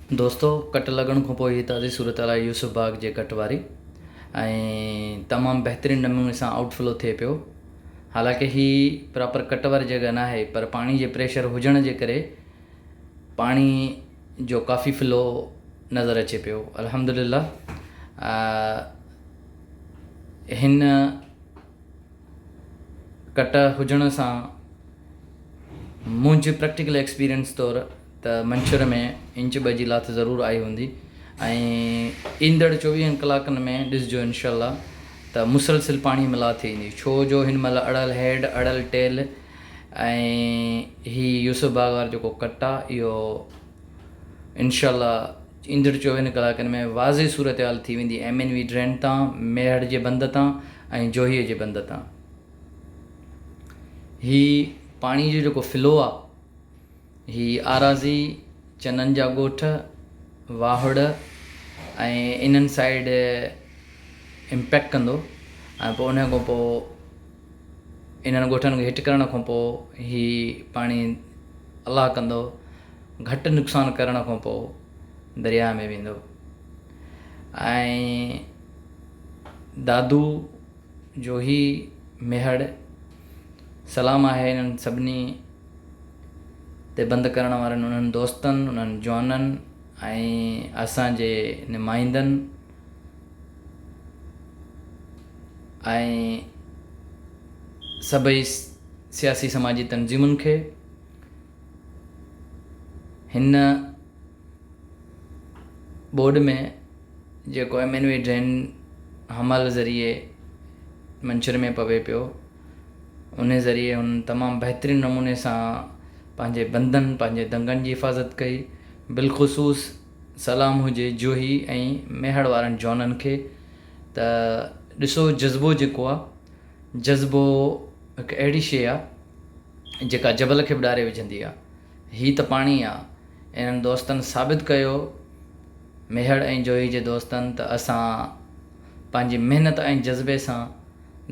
दोस्तों कट लॻण खां पोइ ताज़ी सूरत आहे यूसुफ बाग जे कट वारी ऐं तमामु बहितरीनु नमूने सां आउटफ्लो थिए पियो। हालांकि ही प्रॉपर कट वारी जॻह न आहे, पर पाणी जे प्रेशर हुजण जे करे पाणी जो काफ़ी फ्लो नज़र अचे पियो। अल्हम्दुलिल्लाह हिन कट हुजण सां मुंहिंजे प्रैक्टिकल एक्सपीरियंस तौरु त मंछर में इंच 2 जी लाथ ज़रूरु आई हूंदी ऐं ईंदड़ 24 कलाकनि में ॾिसिजो इंशाअल्लाह त मुसलसिल पाणी मिला थी ईंदी, छो जो हिन महिल अड़ल हेड अड़ल टेल ऐं ही यूसुफ बाग वारो जेको कट आहे इहो इंशाअल्लाह ईंदड़ 24 कलाकनि में वाज़े सूरत हाल थी वेंदी MNV ड्रेन तां, मेहड़ जे बंद तां ऐं जोहीअ जे बंद तां। ही पाणी जो जेको फ्लो आहे ही आराज़ी, चननि जा ॻोठ, वाहुड़ ऐं इन्हनि साइड इम्पैक्ट कंदो ऐं पोइ उन खां पोइ इन्हनि ॻोठनि खे हिट करण खां पोइ ही पाणी अलाह कंदो, घटि नुक़सानु करण खां पोइ दरिया में वेंदो। ऐं दादू, जोही, मेहड़ सलाम आहे इन्हनि सभिनी ते बंदि करण वारनि उन्हनि दोस्तनि, उन्हनि जवाननि ऐं असांजे नुमाइंदनि ऐं सभई सियासी समाजी तंज़ीमुनि खे। हिन बोर्ड में जेको MNV ड्रेन हमाल ज़रिए मंछर में पवे पियो, उन ज़रिए हुन तमामु बहितरीनु नमूने सां पंहिंजे बंदनि, पंहिंजे दंगनि जी हिफ़ाज़त कई। बिलख़ुसूस सलाम हुजे जोही ऐं मेहड़ वारनि जवाननि खे त ॾिसो जज़्बो जेको आहे, जज़्बो हिकु अहिड़ी शइ आहे जेका जबल खे बि ॾारे विझंदी आहे। हीअ त पाणी आहे। इन्हनि दोस्तनि साबित कयो, मेहड़ ऐं जोही जे दोस्तनि, त असां पंहिंजी महिनत ऐं जज़्बे सां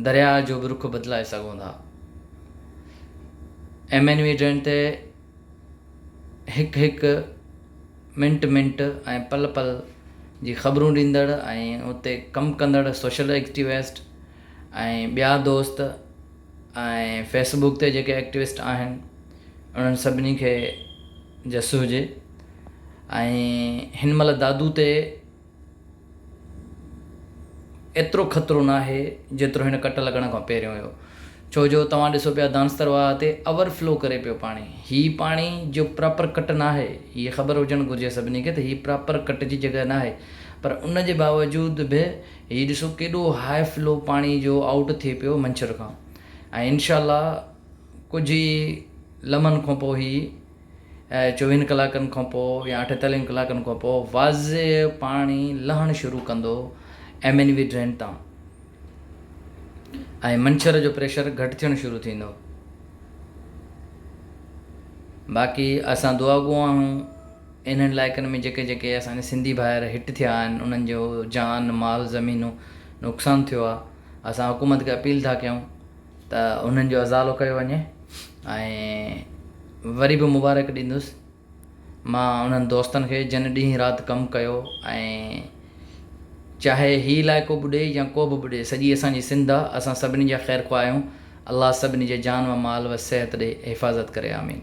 दरिया जो बि रुख बदिलाए सघूं था। MNV ड्रेन ते हिकु मिंट ऐं पल जी ख़बरूं ॾींदड़ ऐं उते कमु कंदड़ सोशल एक्टिविस्ट ऐं ॿिया दोस्त ऐं फेसबुक ते जेके एक्टिविस्ट आहिनि उन्हनि सभिनी खे जसु हुजे। ऐं हिन महिल दादू ते एतिरो ख़तरो न आहे जेतिरो हिन कट लॻण खां पहिरियों हुयो, छो जो तव्हां ॾिसो पिया दानस्तर वाह ते ओवरफ्लो करे पियो पाणी। हीअ पाणी जो प्रॉपर कट न आहे, हीअ ख़बर हुजणु घुरिजे सभिनी खे त हीअ प्रॉपर कट जी जॻह न आहे, पर उन जे बावजूद बि हीअ ॾिसो केॾो हाई फ्लो पाणी जो आउट थिए पियो मंछर खां। ऐं इंशाअल्लाह कुझु ई लम्हनि खां पोइ ही 24 कलाकनि खां पोइ या 48 कलाकनि खां पोइ वाज़े पाणी लहणु शुरू कंदो MNV ड्रेन तां ऐं मंछर जो प्रेशर घटि थियणु शुरू थींदो। बाक़ी असां दुआ गो आहियूं इन्हनि इलाइक़नि में जेके जेके असांजे सिंधी भाइर हिट थिया आहिनि, उन्हनि जो जान माल ज़मीनूं नुक़सानु थियो आहे। असां हुकूमत खे अपील था कयूं त उन्हनि जो अज़ालो कयो वञे ऐं वरी बि मुबारक ॾींदुसि मां उन्हनि दोस्तनि खे जिन ॾींहुं राति कमु कयो। ऐं चाहे ही इलाइक़ो ॿुॾे या को बि ॿुॾे, सॼी असांजी सिंध आहे, असां सभिनी जा ख़ैरु ख़्वाह आहियूं। अल्लाह सभिनी जे जान व माल व सिहत ॾे हिफ़ाज़त करे, आमीन।